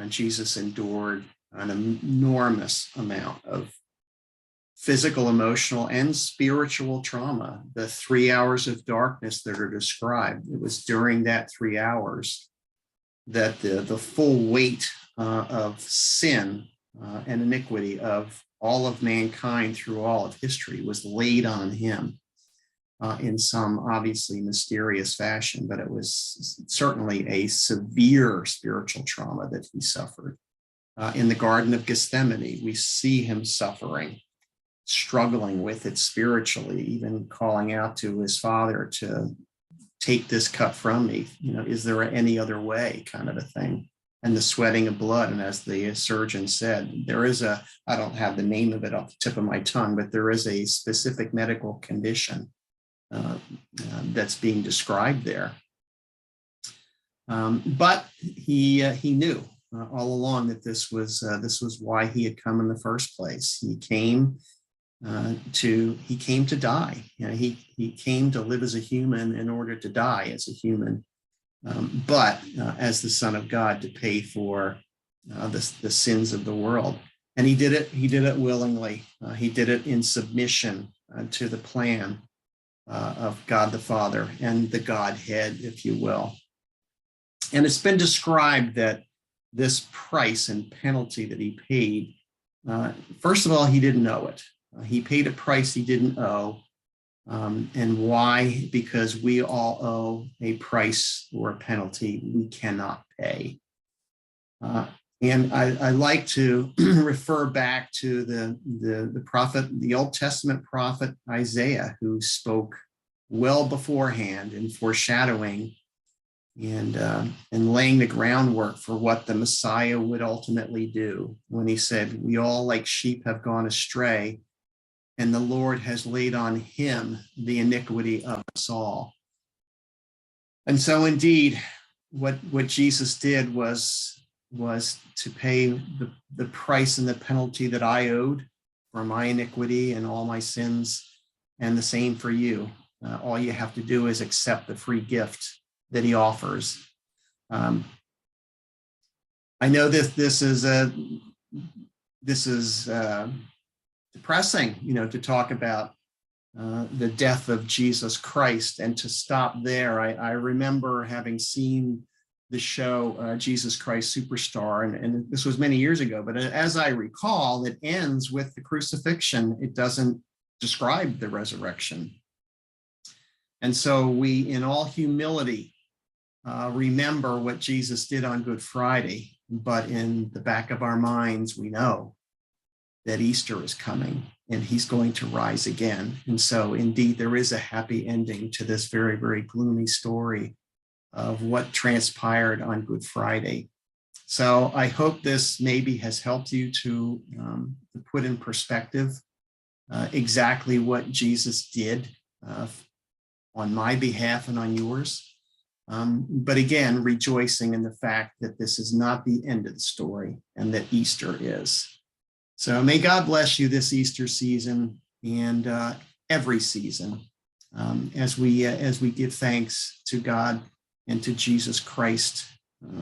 Jesus endured an enormous amount of physical, emotional, and spiritual trauma. The 3 hours of darkness that are described, it was during that 3 hours that the full weight of sin and iniquity of all of mankind through all of history was laid on him in some obviously mysterious fashion, but it was certainly a severe spiritual trauma that he suffered. In the Garden of Gethsemane, we see him suffering, struggling with it spiritually, even calling out to his Father to take this cup from me. Is there any other way, kind of a thing? And the sweating of blood. And as the surgeon said, there is I don't have the name of it off the tip of my tongue, but there is a specific medical condition that's being described there. But he knew all along that this was why he had come in the first place. He came to die. He came to live as a human in order to die as a human, but as the Son of God, to pay for the sins of the world. And he did it willingly. He did it in submission to the plan of God the Father and the Godhead, if you will. And it's been described that this price and penalty that he paid, first of all, he didn't know it. He paid a price he didn't owe. And why? Because we all owe a price or a penalty we cannot pay. And I like to refer back to the prophet, the Old Testament prophet Isaiah, who spoke well beforehand in foreshadowing and laying the groundwork for what the Messiah would ultimately do, when he said, "We all like sheep have gone astray, and the Lord has laid on him the iniquity of us all." And so indeed, what Jesus did was to pay the price and the penalty that I owed for my iniquity and all my sins, and the same for you. All you have to do is accept the free gift that he offers. I know this is depressing, to talk about the death of Jesus Christ, and to stop there. I remember having seen the show Jesus Christ Superstar, and this was many years ago, but as I recall, it ends with the crucifixion. It doesn't describe the resurrection. And so we, in all humility, remember what Jesus did on Good Friday, but in the back of our minds, we know that Easter is coming and he's going to rise again. And so indeed, there is a happy ending to this very, very gloomy story of what transpired on Good Friday. So I hope this maybe has helped you to put in perspective exactly what Jesus did on my behalf and on yours. But again, rejoicing in the fact that this is not the end of the story and that Easter is. So may God bless you this Easter season and every season as we give thanks to God and to Jesus Christ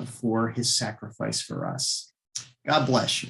for his sacrifice for us. God bless you.